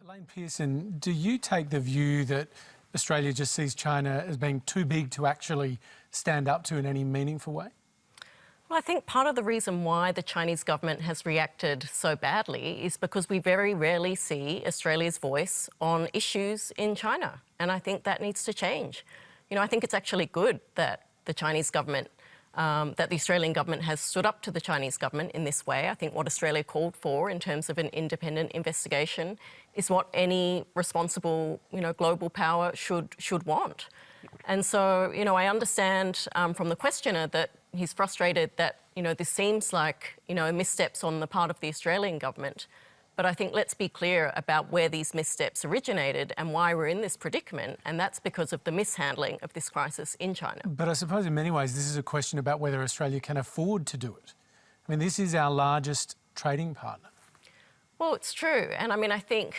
Elaine Pearson, do you take the view that Australia just sees China as being too big to actually stand up to in any meaningful way? Well, I think part of the reason why the Chinese government has reacted so badly is because we very rarely see Australia's voice on issues in China. And I think that needs to change. You know, I think it's actually good that the Chinese government, that the Australian government has stood up to the Chinese government in this way. I think what Australia called for in terms of an independent investigation is what any responsible, global power should want. And so, I understand from the questioner that he's frustrated that, this seems like, missteps on the part of the Australian government. But I think let's be clear about where these missteps originated and why we're in this predicament, and that's because of the mishandling of this crisis in China. But I suppose in many ways this is a question about whether Australia can afford to do it. I mean, this is our largest trading partner. Well, it's true. And I think,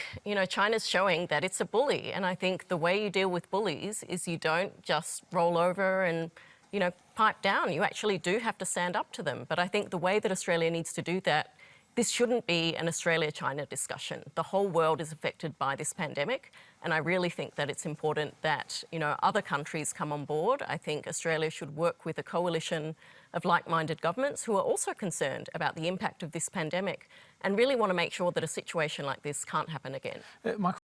China's showing that it's a bully. And I think the way you deal with bullies is you don't just roll over and, pipe down. You actually do have to stand up to them. But I think the way that Australia needs to do that, this shouldn't be an Australia-China discussion. The whole world is affected by this pandemic. And I really think that it's important that, other countries come on board. I think Australia should work with a coalition of like-minded governments who are also concerned about the impact of this pandemic and really want to make sure that a situation like this can't happen again. Michael